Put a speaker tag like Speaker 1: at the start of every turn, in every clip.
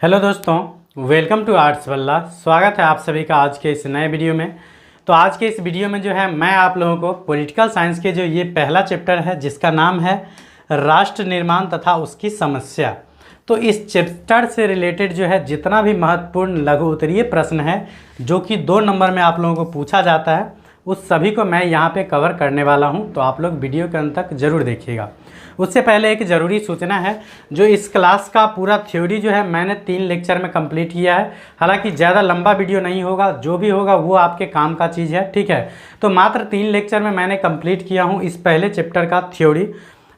Speaker 1: Hello दोस्तों, welcome to arts वल्ला। स्वागत है आप सभी का आज के इस नए वीडियो में। तो आज के इस वीडियो में जो है मैं आप लोगों को पॉलिटिकल साइंस के जो ये पहला चैप्टर है जिसका नाम है राष्ट्र निर्माण तथा उसकी समस्या, तो इस चैप्टर से रिलेटेड जो है जितना भी महत्वपूर्ण लघु उत्तरीय प्रश्न है जो कि 2 नंबर में आप लोगों को पूछा जाता है उस सभी को मैं यहाँ पे कवर करने वाला हूँ। तो आप लोग वीडियो के अंत तक ज़रूर देखिएगा। उससे पहले एक ज़रूरी सूचना है, जो इस क्लास का पूरा थ्योरी जो है मैंने 3 लेक्चर में कंप्लीट किया है। हालांकि ज़्यादा लंबा वीडियो नहीं होगा, जो भी होगा वो आपके काम का चीज़ है, ठीक है। तो मात्र 3 लेक्चर में मैंने कंप्लीट किया हूँ इस पहले चैप्टर का थ्योरी।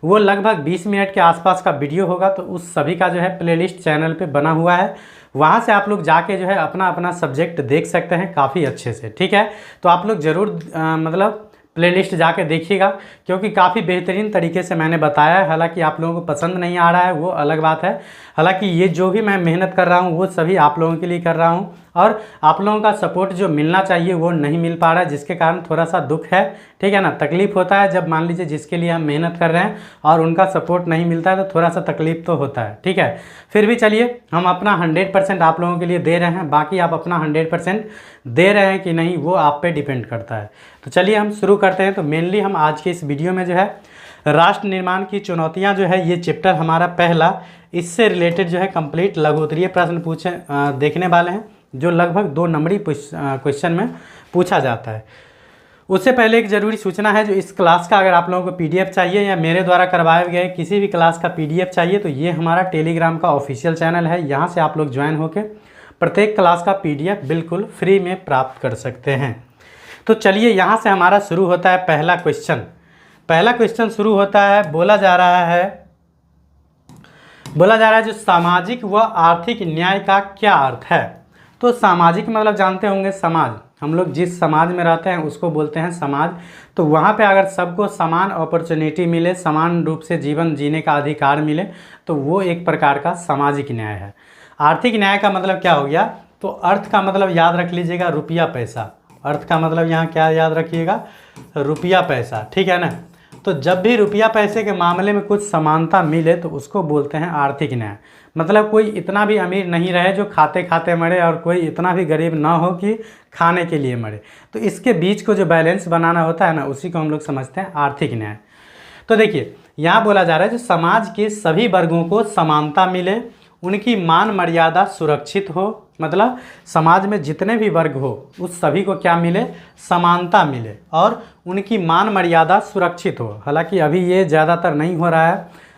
Speaker 1: वो लगभग 20 मिनट के आसपास का वीडियो होगा। तो उस सभी का जो है प्लेलिस्ट चैनल पे बना हुआ है, वहाँ से आप लोग जाके जो है अपना अपना सब्जेक्ट देख सकते हैं काफ़ी अच्छे से, ठीक है। तो आप लोग ज़रूर मतलब प्लेलिस्ट जाके देखिएगा, क्योंकि काफ़ी बेहतरीन तरीके से मैंने बताया है। हालांकि आप लोगों को पसंद नहीं आ रहा है वो अलग बात है। हालांकि ये जो भी मैं मेहनत कर रहा हूँ वो सभी आप लोगों के लिए कर रहा हूँ, और आप लोगों का सपोर्ट जो मिलना चाहिए वो नहीं मिल पा रहा है, जिसके कारण थोड़ा सा दुख है, ठीक है ना। तकलीफ़ होता है जब मान लीजिए जिसके लिए हम मेहनत कर रहे हैं और उनका सपोर्ट नहीं मिलता है, तो थोड़ा सा तकलीफ़ तो होता है, ठीक है। फिर भी चलिए, हम अपना 100% आप लोगों के लिए दे रहे हैं। बाकी आप अपना 100% दे रहे हैं कि नहीं वो आप पे डिपेंड करता है। तो चलिए हम शुरू करते हैं। तो मेनली हम आज के इस वीडियो में जो है राष्ट्र निर्माण की चुनौतियां जो है ये चैप्टर हमारा पहला, इससे रिलेटेड जो है कंप्लीट लघु उत्तरीय प्रश्न देखने वाले हैं, जो लगभग 2 नंबरी क्वेश्चन में पूछा जाता है। उससे पहले एक ज़रूरी सूचना है, जो इस क्लास का अगर आप लोगों को पीडीएफ चाहिए या मेरे द्वारा करवाए गए किसी भी क्लास का पीडीएफ चाहिए, तो ये हमारा टेलीग्राम का ऑफिशियल चैनल है। यहाँ से आप लोग ज्वाइन होकर प्रत्येक क्लास का पीडीएफ बिल्कुल फ्री में प्राप्त कर सकते हैं। तो चलिए यहाँ से हमारा शुरू होता है पहला क्वेश्चन। पहला क्वेश्चन शुरू होता है, बोला जा रहा है जो सामाजिक व आर्थिक न्याय का क्या अर्थ है। तो सामाजिक मतलब जानते होंगे समाज, हम लोग जिस समाज में रहते हैं उसको बोलते हैं समाज। तो वहाँ पे अगर सबको समान अपॉर्चुनिटी मिले, समान रूप से जीवन जीने का अधिकार मिले, तो वो एक प्रकार का सामाजिक न्याय है। आर्थिक न्याय का मतलब क्या हो गया, तो अर्थ का मतलब याद रख लीजिएगा रुपया पैसा। अर्थ का मतलब यहाँ क्या याद रखिएगा, रुपया पैसा, ठीक है ना। तो जब भी रुपया पैसे के मामले में कुछ समानता मिले तो उसको बोलते हैं आर्थिक न्याय। मतलब कोई इतना भी अमीर नहीं रहे जो खाते खाते मरे, और कोई इतना भी गरीब ना हो कि खाने के लिए मरे। तो इसके बीच को जो बैलेंस बनाना होता है ना, उसी को हम लोग समझते हैं आर्थिक न्याय। तो देखिए यहाँ बोला जा रहा है जो समाज के सभी वर्गों को समानता मिले, उनकी मान मर्यादा सुरक्षित हो। मतलब समाज में जितने भी वर्ग हो उस सभी को क्या मिले, समानता मिले, और उनकी मान मर्यादा सुरक्षित हो। हालांकि अभी ये ज़्यादातर नहीं हो रहा है,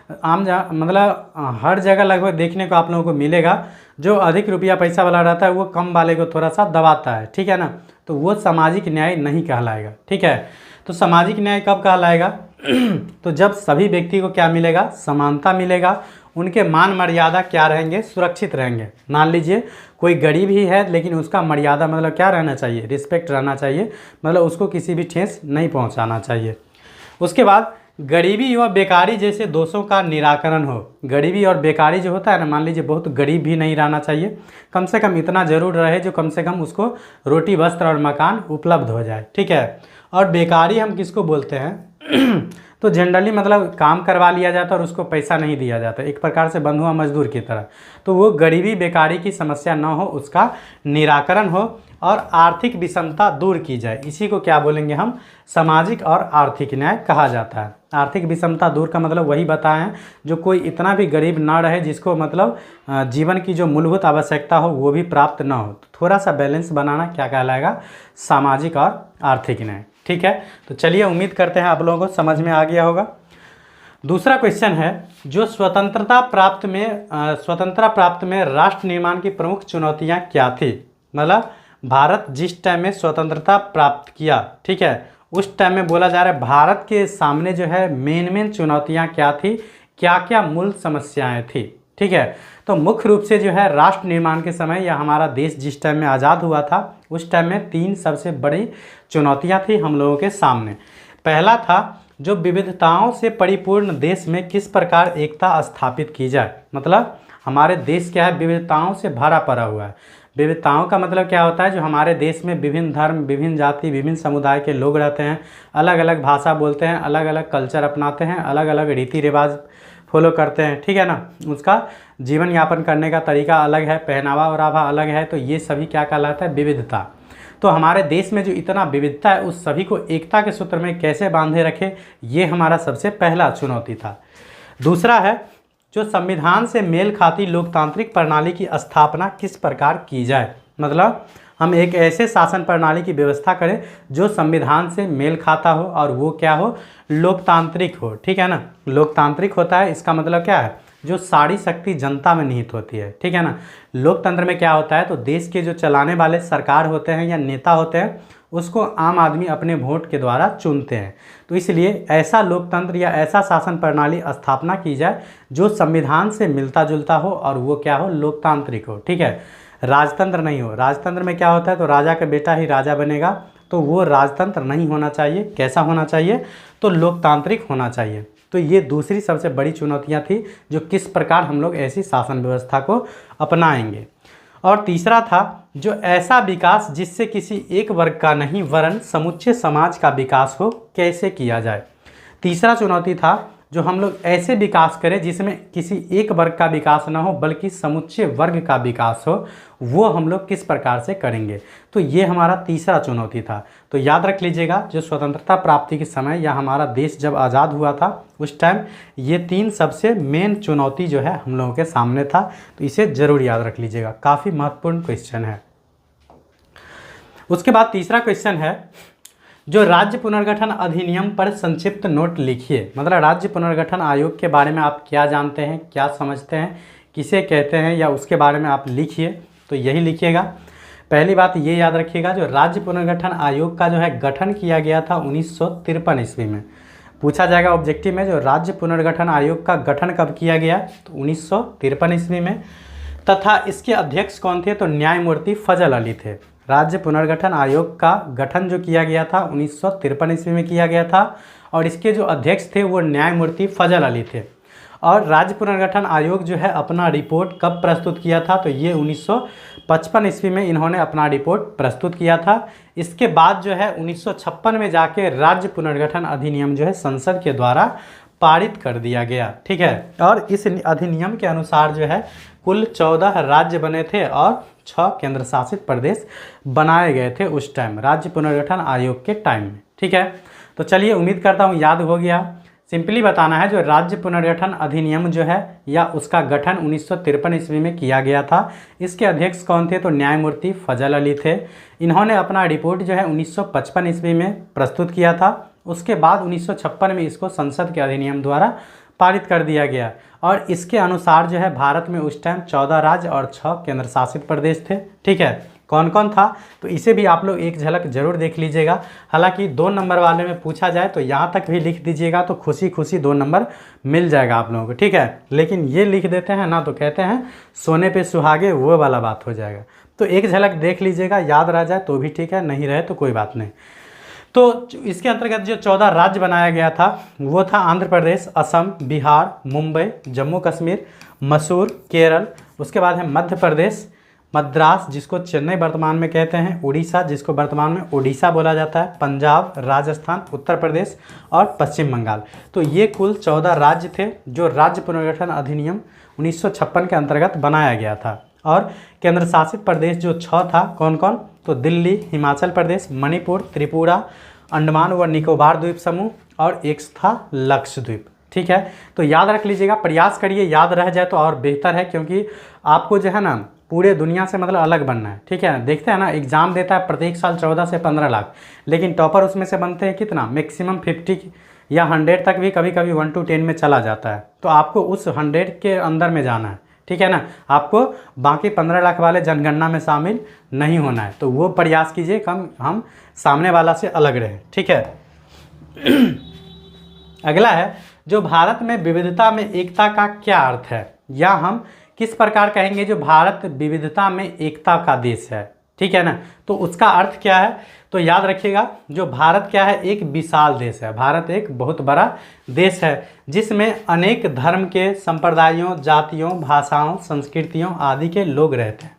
Speaker 1: मतलब हर जगह लगभग देखने को आप लोगों को मिलेगा। जो अधिक रुपया पैसा वाला रहता है वो कम वाले को थोड़ा सा दबाता है, ठीक है ना। तो वो सामाजिक न्याय नहीं कहलाएगा, ठीक है। तो सामाजिक न्याय कब कहलाएगा तो जब सभी व्यक्ति को क्या मिलेगा, समानता मिलेगा, उनके मान मर्यादा क्या रहेंगे, सुरक्षित रहेंगे। मान लीजिए कोई गरीब ही है लेकिन उसका मर्यादा मतलब क्या रहना चाहिए, रिस्पेक्ट रहना चाहिए, मतलब उसको किसी भी ठेस नहीं पहुंचाना चाहिए। उसके बाद गरीबी व बेकारी जैसे दोषों का निराकरण हो। गरीबी और बेकारी जो होता है ना, मान लीजिए बहुत गरीब भी नहीं रहना चाहिए, कम से कम इतना ज़रूर रहे जो कम से कम उसको रोटी वस्त्र और मकान उपलब्ध हो जाए, ठीक है। और बेकारी हम किसको बोलते हैं तो जनरली मतलब काम करवा लिया जाता है और उसको पैसा नहीं दिया जाता, एक प्रकार से बंधुआ मजदूर की तरह। तो वो गरीबी बेकारी की समस्या ना हो, उसका निराकरण हो, और आर्थिक विषमता दूर की जाए। इसी को क्या बोलेंगे हम, सामाजिक और आर्थिक न्याय कहा जाता है। आर्थिक विषमता दूर का मतलब वही बताएं, जो कोई इतना भी गरीब ना रहे जिसको मतलब जीवन की जो मूलभूत आवश्यकता हो वो भी प्राप्त ना हो। थोड़ा सा बैलेंस बनाना क्या कहलाएगा, सामाजिक और आर्थिक न्याय, ठीक है। तो चलिए उम्मीद करते हैं आप लोगों को समझ में आ गया होगा। दूसरा क्वेश्चन है, जो स्वतंत्रता प्राप्त में राष्ट्र निर्माण की प्रमुख चुनौतियां क्या थी। मतलब भारत जिस टाइम में स्वतंत्रता प्राप्त किया, ठीक है, उस टाइम में बोला जा रहा है भारत के सामने जो है मेन चुनौतियां क्या थी, क्या क्या मूल समस्याएं थी, ठीक है। तो मुख्य रूप से जो है राष्ट्र निर्माण के समय या हमारा देश जिस टाइम में आज़ाद हुआ था उस टाइम में 3 सबसे बड़ी चुनौतियां थी हम लोगों के सामने। पहला था जो विविधताओं से परिपूर्ण देश में किस प्रकार एकता स्थापित की जाए। मतलब हमारे देश क्या है, विविधताओं से भरा पड़ा हुआ है। विविधताओं का मतलब क्या होता है, जो हमारे देश में विभिन्न धर्म, विभिन्न जाति, विभिन्न समुदाय के लोग रहते हैं, अलग अलग भाषा बोलते हैं, अलग अलग कल्चर अपनाते हैं, अलग अलग रीति रिवाज फॉलो करते हैं, ठीक है ना, उसका जीवन यापन करने का तरीका अलग है, पहनावा ओढ़ावा अलग है, तो ये सभी क्या कहलाता है, विविधता। तो हमारे देश में जो इतना विविधता है उस सभी को एकता के सूत्र में कैसे बांधे रखे, ये हमारा सबसे पहला चुनौती था। दूसरा है जो संविधान से मेल खाती लोकतांत्रिक प्रणाली की स्थापना किस प्रकार की जाए, मतलब हम एक ऐसे शासन प्रणाली की व्यवस्था करें जो संविधान से मेल खाता हो और वो क्या हो, लोकतांत्रिक हो, ठीक है ना। लोकतांत्रिक होता है इसका मतलब क्या है, जो सारी शक्ति जनता में निहित होती है, ठीक है ना। लोकतंत्र में क्या होता है, तो देश के जो चलाने वाले सरकार होते हैं या नेता होते हैं उसको आम आदमी अपने वोट के द्वारा चुनते हैं। तो इसलिए ऐसा लोकतंत्र या ऐसा शासन प्रणाली स्थापना की जाए जो संविधान से मिलता जुलता हो और वो क्या हो, लोकतांत्रिक हो, ठीक है। राजतंत्र नहीं हो, राजतंत्र में क्या होता है, तो राजा का बेटा ही राजा बनेगा, तो वो राजतंत्र नहीं होना चाहिए। कैसा होना चाहिए, तो लोकतांत्रिक होना चाहिए। तो ये दूसरी सबसे बड़ी चुनौतियाँ थी जो किस प्रकार हम लोग ऐसी शासन व्यवस्था को अपनाएंगे। और तीसरा था जो ऐसा विकास जिससे किसी एक वर्ग का नहीं वरन समुच्चय समाज का विकास हो, कैसे किया जाए। तीसरा चुनौती था जो हम लोग ऐसे विकास करें जिसमें किसी एक वर्ग का विकास ना हो बल्कि समुच्चय वर्ग का विकास हो, वो हम लोग किस प्रकार से करेंगे। तो ये हमारा तीसरा चुनौती था। तो याद रख लीजिएगा जो स्वतंत्रता प्राप्ति के समय या हमारा देश जब आज़ाद हुआ था उस टाइम ये तीन सबसे मेन चुनौती जो है हम लोगों के सामने था। तो इसे ज़रूर याद रख लीजिएगा, काफ़ी महत्वपूर्ण क्वेश्चन है। उसके बाद तीसरा क्वेश्चन है जो राज्य पुनर्गठन अधिनियम पर संक्षिप्त नोट लिखिए, मतलब राज्य पुनर्गठन आयोग के बारे में आप क्या जानते हैं, क्या समझते हैं, किसे कहते हैं, या उसके बारे में आप लिखिए। तो यही लिखिएगा। पहली बात ये याद रखिएगा जो राज्य पुनर्गठन आयोग का जो है गठन किया गया था 1953 ईस्वी में। पूछा जाएगा ऑब्जेक्टिव में जो राज्य पुनर्गठन आयोग का गठन कब किया गया, तो 1953 ईस्वी में। तथा इसके अध्यक्ष कौन थे, तो न्यायमूर्ति फजल अली थे। राज्य पुनर्गठन आयोग का गठन जो किया गया था 1953 ईस्वी में किया गया था और इसके जो अध्यक्ष थे वो न्यायमूर्ति फजल अली थे। और राज्य पुनर्गठन आयोग जो है अपना रिपोर्ट कब प्रस्तुत किया था, तो ये 1955 ईस्वी में इन्होंने अपना रिपोर्ट प्रस्तुत किया था। इसके बाद जो है 1956 में जाके राज्य पुनर्गठन अधिनियम जो है संसद के द्वारा पारित कर दिया गया, ठीक है। और इस अधिनियम के अनुसार जो है कुल 14 राज्य बने थे और 6 केंद्र शासित प्रदेश बनाए गए थे उस टाइम राज्य पुनर्गठन आयोग के टाइम में, ठीक है। तो चलिए उम्मीद करता हूँ याद हो गया। सिंपली बताना है जो राज्य पुनर्गठन अधिनियम जो है या उसका गठन 1953 ईस्वी में किया गया था। इसके अध्यक्ष कौन थे, तो न्यायमूर्ति फजल अली थे। इन्होंने अपना रिपोर्ट जो है 1955 ईस्वी में प्रस्तुत किया था। उसके बाद 1956 में इसको संसद के अधिनियम द्वारा पारित कर दिया गया और इसके अनुसार जो है भारत में उस टाइम 14 राज्य और 6 केंद्र शासित प्रदेश थे, ठीक है। कौन कौन था, तो इसे भी आप लोग एक झलक जरूर देख लीजिएगा। हालांकि 2 नंबर वाले में पूछा जाए तो यहाँ तक भी लिख दीजिएगा तो खुशी खुशी 2 नंबर मिल जाएगा आप लोगों को, ठीक है। लेकिन ये लिख देते हैं ना तो कहते हैं सोने पे सुहागे, वो वाला बात हो जाएगा। तो एक झलक देख लीजिएगा, याद रह जाए तो भी ठीक है, नहीं रहे तो कोई बात नहीं। तो इसके अंतर्गत जो 14 राज्य बनाया गया था वो था आंध्र प्रदेश, असम, बिहार, मुंबई, जम्मू कश्मीर, मसूर, केरल। उसके बाद है मध्य प्रदेश, मद्रास जिसको चेन्नई वर्तमान में कहते हैं, उड़ीसा जिसको वर्तमान में ओडिशा बोला जाता है, पंजाब, राजस्थान, उत्तर प्रदेश और पश्चिम बंगाल। तो ये कुल 14 राज्य थे जो राज्य पुनर्गठन अधिनियम 1956 के अंतर्गत बनाया गया था। और केंद्र शासित प्रदेश जो 6 था, कौन कौन, तो दिल्ली, हिमाचल प्रदेश, मणिपुर, त्रिपुरा, अंडमान व निकोबार द्वीप समूह और एक था लक्षद्वीप, ठीक है। तो याद रख लीजिएगा, प्रयास करिए याद रह जाए तो और बेहतर है, क्योंकि आपको जो है ना पूरे दुनिया से मतलब अलग बनना है, ठीक है। देखते हैं ना एग्जाम देता है प्रत्येक साल 14 से 15 लाख, लेकिन टॉपर उसमें से बनते हैं कितना, मैक्सिमम 50 या 100 तक भी कभी कभी 1 to 10 में चला जाता है। तो आपको उस 100 के अंदर में जाना है, ठीक है ना। आपको बाकी 15 लाख वाले जनगणना में शामिल नहीं होना है। तो वो प्रयास कीजिए कम हम सामने वाला से अलग रहें, ठीक है। अगला है जो भारत में विविधता में एकता का क्या अर्थ है, या हम किस प्रकार कहेंगे जो भारत विविधता में एकता का देश है, ठीक है ना। तो उसका अर्थ क्या है, तो याद रखिएगा जो भारत क्या है, एक विशाल देश है। भारत एक बहुत बड़ा देश है जिसमें अनेक धर्म के संप्रदायों, जातियों, भाषाओं, संस्कृतियों आदि के लोग रहते हैं।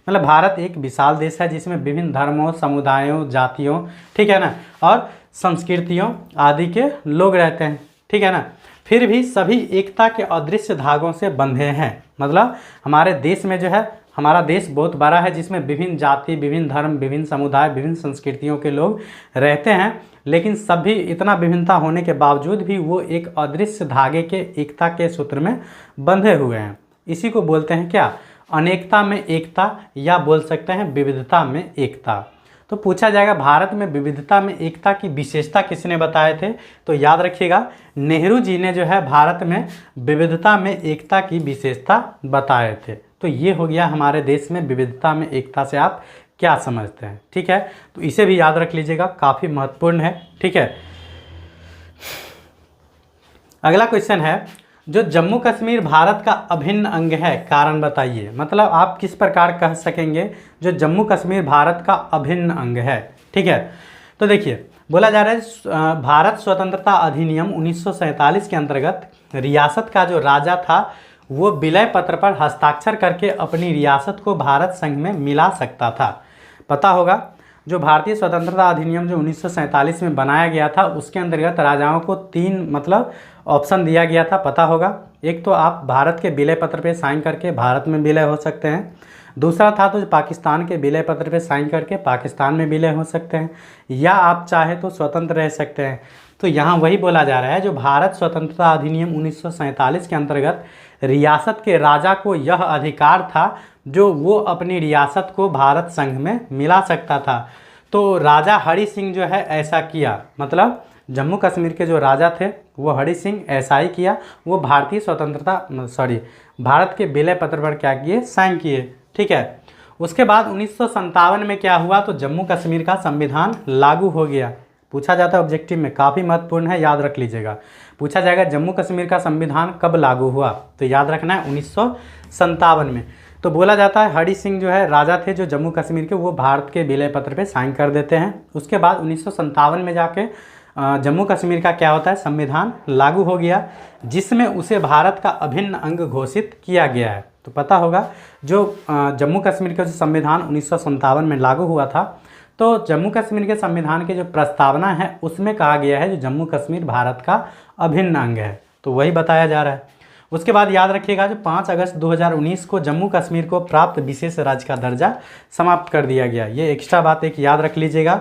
Speaker 1: मतलब भारत एक विशाल देश है जिसमें विभिन्न धर्मों, समुदायों, जातियों, ठीक है ना, और संस्कृतियों आदि के लोग रहते हैं, ठीक है ना। फिर भी सभी एकता के अदृश्य धागों से बंधे हैं। मतलब हमारे देश में जो है, हमारा देश बहुत बड़ा है जिसमें विभिन्न जाति, विभिन्न धर्म, विभिन्न समुदाय, विभिन्न संस्कृतियों के लोग रहते हैं, लेकिन सभी इतना विभिन्नता होने के बावजूद भी वो एक अदृश्य धागे के एकता के सूत्र में बंधे हुए हैं। इसी को बोलते हैं क्या? अनेकता में एकता, या बोल सकते हैं विविधता में एकता। तो पूछा जाएगा भारत में विविधता में एकता की विशेषता किसने बताए थे? तो याद रखिएगा नेहरू जी ने जो है भारत में विविधता में एकता की विशेषता बताए थे। तो ये हो गया हमारे देश में विविधता में एकता से आप क्या समझते हैं। ठीक है, तो इसे भी याद रख लीजिएगा, काफ़ी महत्वपूर्ण है। ठीक है, अगला क्वेश्चन है, जो जम्मू कश्मीर भारत का अभिन्न अंग है, कारण बताइए। मतलब आप किस प्रकार कह सकेंगे जो जम्मू कश्मीर भारत का अभिन्न अंग है। ठीक है, तो देखिए बोला जा रहा है भारत स्वतंत्रता अधिनियम 1947 के अंतर्गत रियासत का जो राजा था वो विलय पत्र पर हस्ताक्षर करके अपनी रियासत को भारत संघ में मिला सकता था। पता होगा जो भारतीय स्वतंत्रता अधिनियम जो 1947 में बनाया गया था उसके अंतर्गत राजाओं को 3 मतलब ऑप्शन दिया गया था। पता होगा, एक तो आप भारत के विलय पत्र पे साइन करके भारत में विलय हो सकते हैं, दूसरा था तो पाकिस्तान के विलय पत्र पे साइन करके पाकिस्तान में विलय हो सकते हैं, या आप चाहे तो स्वतंत्र रह सकते हैं। तो यहाँ वही बोला जा रहा है, जो भारत स्वतंत्रता अधिनियम 1947 के अंतर्गत रियासत के राजा को यह अधिकार था जो वो अपनी रियासत को भारत संघ में मिला सकता था। तो राजा हरि सिंह जो है ऐसा किया, मतलब जम्मू कश्मीर के जो राजा थे वो हरि सिंह ऐसा ही किया। वो भारतीय भारत के विलय पत्र पर क्या किए? साइन किए। ठीक है, उसके बाद 1957 में क्या हुआ? तो जम्मू कश्मीर का संविधान लागू हो गया। पूछा जाता है ऑब्जेक्टिव में, काफ़ी महत्वपूर्ण है, याद रख लीजिएगा। पूछा जाएगा जम्मू कश्मीर का संविधान कब लागू हुआ? तो याद रखना है 1957 में। तो बोला जाता है हरि सिंह जो है राजा थे जो जम्मू कश्मीर के, वो भारत के विलय पत्र पे साइन कर देते हैं। उसके बाद 1957 में जाके जम्मू कश्मीर का क्या होता है? संविधान लागू हो गया, जिसमें उसे भारत का अभिन्न अंग घोषित किया गया है। तो पता होगा जो जम्मू कश्मीर का जो संविधान 1957 में लागू हुआ था, तो जम्मू कश्मीर के संविधान के जो प्रस्तावना है उसमें कहा गया है जो जम्मू कश्मीर भारत का अभिन्न अंग है। तो वही बताया जा रहा है। उसके बाद याद रखिएगा जो 5 अगस्त 2019 को जम्मू कश्मीर को प्राप्त विशेष राज्य का दर्जा समाप्त कर दिया गया। ये एक्स्ट्रा बात एक याद रख लीजिएगा।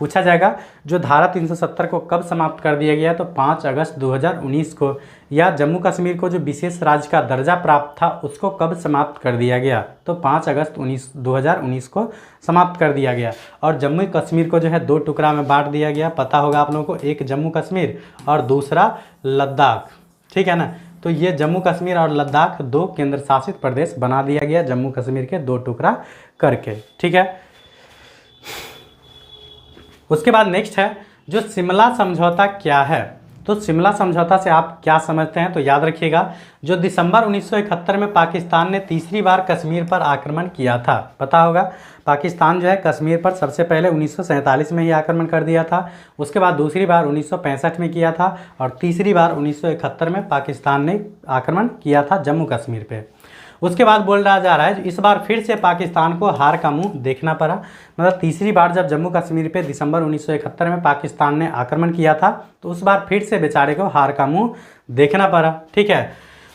Speaker 1: पूछा जाएगा जो धारा 370 को कब समाप्त कर दिया गया? तो 5 अगस्त 2019 को। या जम्मू कश्मीर को जो विशेष राज्य का दर्जा प्राप्त था उसको कब समाप्त कर दिया गया? तो 5 अगस्त 2019 को समाप्त कर दिया गया। और जम्मू कश्मीर को जो है 2 टुकड़ा में बांट दिया गया। पता होगा आप लोगों को, एक जम्मू कश्मीर और दूसरा लद्दाख। ठीक है ना, तो ये जम्मू कश्मीर और लद्दाख 2 केंद्र शासित प्रदेश बना दिया गया, जम्मू कश्मीर के 2 टुकड़ा करके। ठीक है, उसके बाद नेक्स्ट है जो शिमला समझौता क्या है? तो शिमला समझौता से आप क्या समझते हैं? तो याद रखिएगा जो दिसंबर 1971 में पाकिस्तान ने तीसरी बार कश्मीर पर आक्रमण किया था। पता होगा पाकिस्तान जो है कश्मीर पर सबसे पहले 1947 में ही आक्रमण कर दिया था, उसके बाद दूसरी बार 1965 में किया था, और तीसरी बार 1971 में पाकिस्तान ने आक्रमण किया था जम्मू कश्मीर पे। उसके बाद बोल रहा जा रहा है इस बार फिर से पाकिस्तान को हार का मुंह देखना पड़ा। मतलब तीसरी बार जब जम्मू कश्मीर पे दिसंबर 1971 में पाकिस्तान ने आक्रमण किया था तो उस बार फिर से बेचारे को हार का मुंह देखना पड़ा। ठीक है,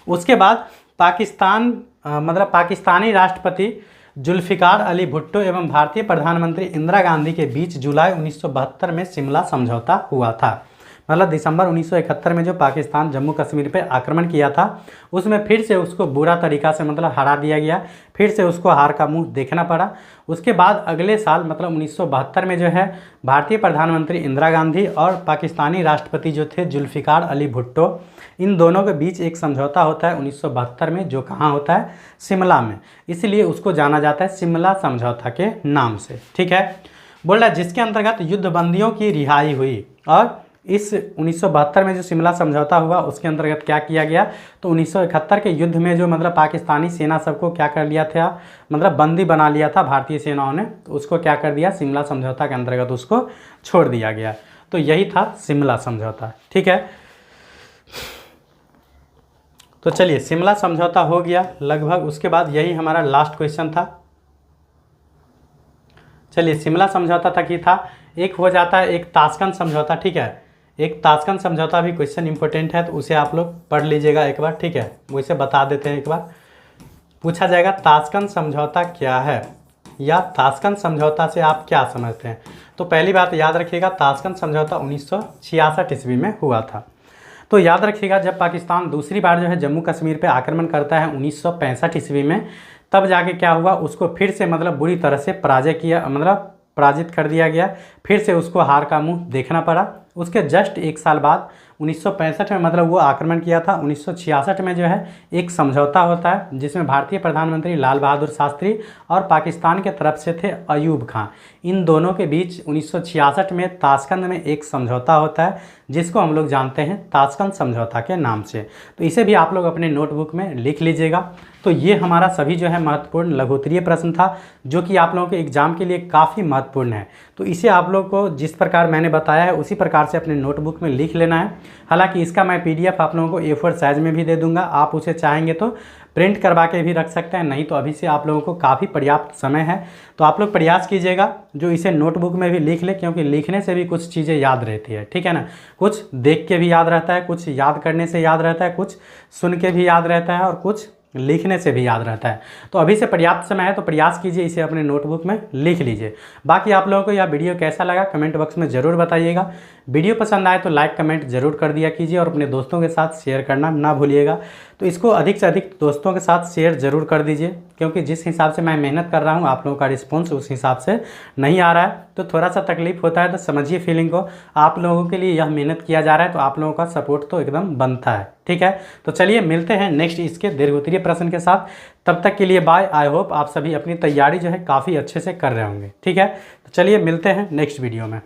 Speaker 1: उसके बाद पाकिस्तानी राष्ट्रपति जुल्फ़िकार अली भुट्टो एवं भारतीय प्रधानमंत्री इंदिरा गांधी के बीच जुलाई 1972 में शिमला समझौता हुआ था। मतलब दिसंबर 1971 में जो पाकिस्तान जम्मू कश्मीर पे आक्रमण किया था उसमें फिर से उसको बुरा तरीक़ा से मतलब हरा दिया गया, फिर से उसको हार का मुंह देखना पड़ा। उसके बाद अगले साल मतलब 1972 में जो है भारतीय प्रधानमंत्री इंदिरा गांधी और पाकिस्तानी राष्ट्रपति जो थे जुल्फ़िकार अली भुट्टो, इन दोनों के बीच एक समझौता होता है 1972 में, जो कहाँ होता है? शिमला में। इसलिए उसको जाना जाता है शिमला समझौता के नाम से। ठीक है, बोल रहा है जिसके अंतर्गत युद्धबंदियों की रिहाई हुई। और इस 1972 में जो शिमला समझौता हुआ उसके अंतर्गत क्या किया गया? तो 1971 के युद्ध में जो मतलब पाकिस्तानी सेना सबको क्या कर लिया था, मतलब बंदी बना लिया था भारतीय सेनाओं ने, तो उसको क्या कर दिया? शिमला समझौता के अंतर्गत उसको छोड़ दिया गया। तो यही था शिमला समझौता। ठीक है, तो चलिए शिमला समझौता हो गया लगभग। उसके बाद यही हमारा लास्ट क्वेश्चन था। चलिए शिमला समझौता तक ही था। एक हो जाता है एक ताशकंद समझौता। ठीक है, एक ताशकंद समझौता भी क्वेश्चन इंपॉर्टेंट है, तो उसे आप लोग पढ़ लीजिएगा एक बार, ठीक है। वो इसे बता देते हैं एक बार। पूछा जाएगा ताशकंद समझौता क्या है, या ताशकंद समझौता से आप क्या समझते हैं। तो पहली बात याद रखिएगा, ताशकंद समझौता 1966 ईस्वी में हुआ था। तो याद रखिएगा, जब पाकिस्तान दूसरी बार जो है जम्मू कश्मीर पे आक्रमण करता है 1965 ईस्वी में, तब जाके क्या हुआ, उसको फिर से मतलब बुरी तरह से पराजित कर दिया गया। फिर से उसको हार का मुंह देखना पड़ा। उसके जस्ट एक साल बाद 1965 में मतलब वो आक्रमण किया था। 1966 में जो है एक समझौता होता है, जिसमें भारतीय प्रधानमंत्री लाल बहादुर शास्त्री और पाकिस्तान के तरफ से थे अयूब खां। इन दोनों के बीच 1966 में ताशकंद में एक समझौता होता है, जिसको हम लोग जानते हैं ताशकंद समझौता के नाम से। तो इसे भी आप लोग अपने नोटबुक में लिख लीजिएगा। तो ये हमारा सभी जो है महत्वपूर्ण लघुत्तरीय प्रश्न था, जो कि आप लोगों के एग्जाम के लिए काफ़ी महत्वपूर्ण है। तो इसे आप लोग को जिस प्रकार मैंने बताया है उसी प्रकार से अपने नोटबुक में लिख लेना है। हालांकि इसका मैं PDF आप लोगों को A4 साइज़ में भी दे दूंगा, आप उसे चाहेंगे तो प्रिंट करवा के भी रख सकते हैं, नहीं तो अभी से आप लोगों को काफ़ी पर्याप्त समय है। तो आप लोग प्रयास कीजिएगा जो इसे नोटबुक में भी लिख ले, क्योंकि लिखने से भी कुछ चीज़ें याद रहती है, ठीक है ना। कुछ देख के भी याद रहता है, कुछ याद करने से याद रहता है, कुछ सुन के भी याद रहता है और कुछ लिखने से भी याद रहता है। तो अभी से पर्याप्त समय है, तो प्रयास कीजिए इसे अपने नोटबुक में लिख लीजिए। बाकी आप लोगों को यह वीडियो कैसा लगा कमेंट बॉक्स में ज़रूर बताइएगा। वीडियो पसंद आए तो लाइक कमेंट जरूर कर दिया कीजिए और अपने दोस्तों के साथ शेयर करना ना भूलिएगा। तो इसको अधिक से अधिक दोस्तों के साथ शेयर ज़रूर कर दीजिए, क्योंकि जिस हिसाब से मैं मेहनत कर रहा हूँ आप लोगों का रिस्पॉन्स उस हिसाब से नहीं आ रहा है, तो थोड़ा सा तकलीफ होता है। तो समझिए फीलिंग को, आप लोगों के लिए यह मेहनत किया जा रहा है, तो आप लोगों का सपोर्ट तो एकदम बनता है, ठीक है। तो चलिए मिलते हैं नेक्स्ट इसके दीर्घोत्तरीय प्रश्न के साथ। तब तक के लिए बाय। आई होप आप सभी अपनी तैयारी जो है काफ़ी अच्छे से कर रहे होंगे, ठीक है। तो चलिए मिलते हैं नेक्स्ट वीडियो में।